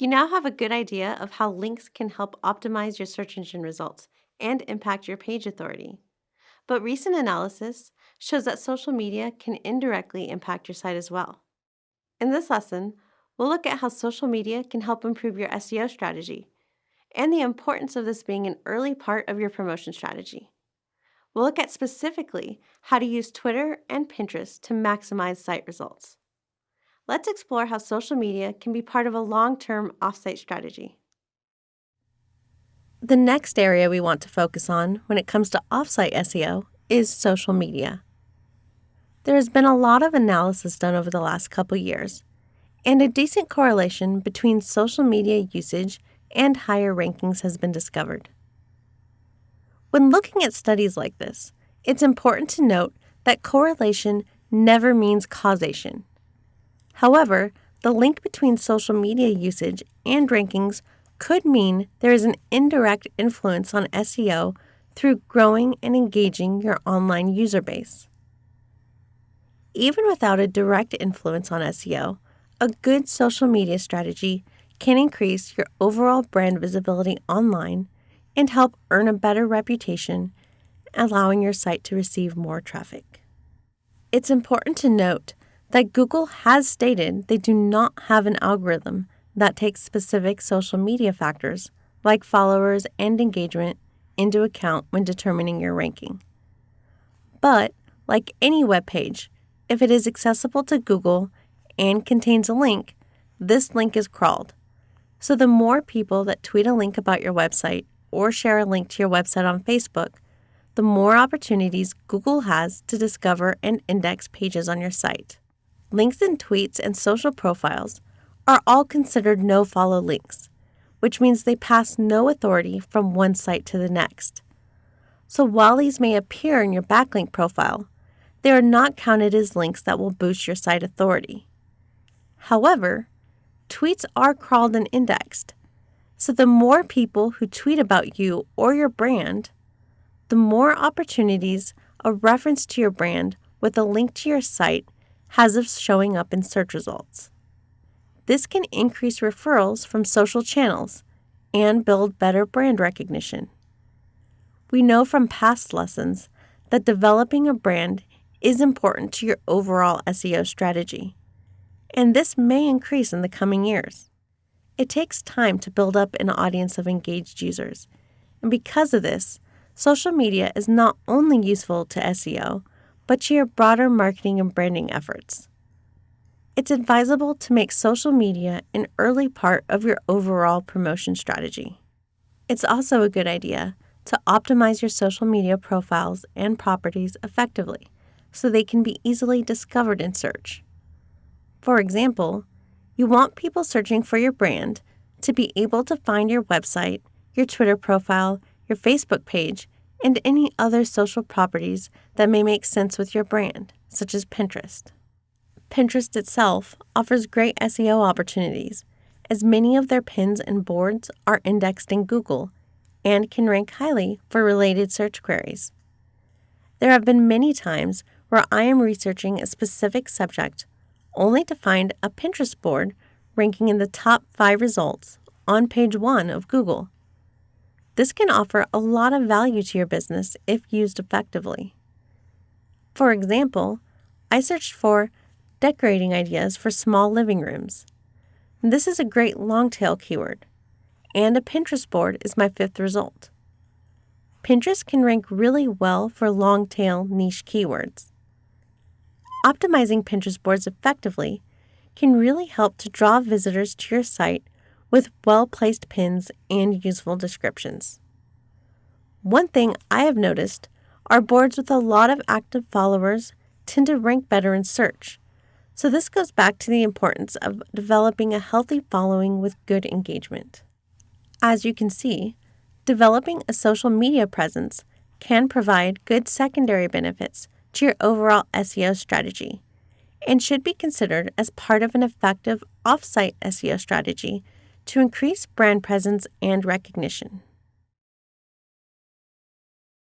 You now have a good idea of how links can help optimize your search engine results and impact your page authority. But recent analysis shows that social media can indirectly impact your site as well. In this lesson, we'll look at how social media can help improve your SEO strategy and the importance of this being an early part of your promotion strategy. We'll look at specifically how to use Twitter and Pinterest to maximize site results. Let's explore how social media can be part of a long-term off-site strategy. The next area we want to focus on when it comes to off-site SEO is social media. There has been a lot of analysis done over the last couple years, and a decent correlation between social media usage and higher rankings has been discovered. When looking at studies like this, it's important to note that correlation never means causation. However, the link between social media usage and rankings could mean there is an indirect influence on SEO through growing and engaging your online user base. Even without a direct influence on SEO, a good social media strategy can increase your overall brand visibility online and help earn a better reputation, allowing your site to receive more traffic. It's important to note that Google has stated they do not have an algorithm that takes specific social media factors like followers and engagement into account when determining your ranking. But, like any web page, if it is accessible to Google and contains a link, this link is crawled. So the more people that tweet a link about your website or share a link to your website on Facebook, the more opportunities Google has to discover and index pages on your site. Links in tweets and social profiles are all considered no-follow links, which means they pass no authority from one site to the next. So while these may appear in your backlink profile, they are not counted as links that will boost your site authority. However, tweets are crawled and indexed, so the more people who tweet about you or your brand, the more opportunities a reference to your brand with a link to your site has of showing up in search results. This can increase referrals from social channels and build better brand recognition. We know from past lessons that developing a brand is important to your overall SEO strategy, and this may increase in the coming years. It takes time to build up an audience of engaged users, and because of this, social media is not only useful to SEO, but to your broader marketing and branding efforts. It's advisable to make social media an early part of your overall promotion strategy. It's also a good idea to optimize your social media profiles and properties effectively so they can be easily discovered in search. For example, you want people searching for your brand to be able to find your website, your Twitter profile, your Facebook page, and any other social properties that may make sense with your brand, such as Pinterest. Pinterest itself offers great SEO opportunities, as many of their pins and boards are indexed in Google and can rank highly for related search queries. There have been many times where I am researching a specific subject only to find a Pinterest board ranking in the top 5 results on page 1 of Google. This can offer a lot of value to your business if used effectively. For example, I searched for decorating ideas for small living rooms. This is a great long-tail keyword, and a Pinterest board is my 5th result. Pinterest can rank really well for long-tail niche keywords. Optimizing Pinterest boards effectively can really help to draw visitors to your site with well-placed pins and useful descriptions. One thing I have noticed are boards with a lot of active followers tend to rank better in search, so this goes back to the importance of developing a healthy following with good engagement. As you can see, developing a social media presence can provide good secondary benefits to your overall SEO strategy and should be considered as part of an effective off-site SEO strategy to increase brand presence and recognition.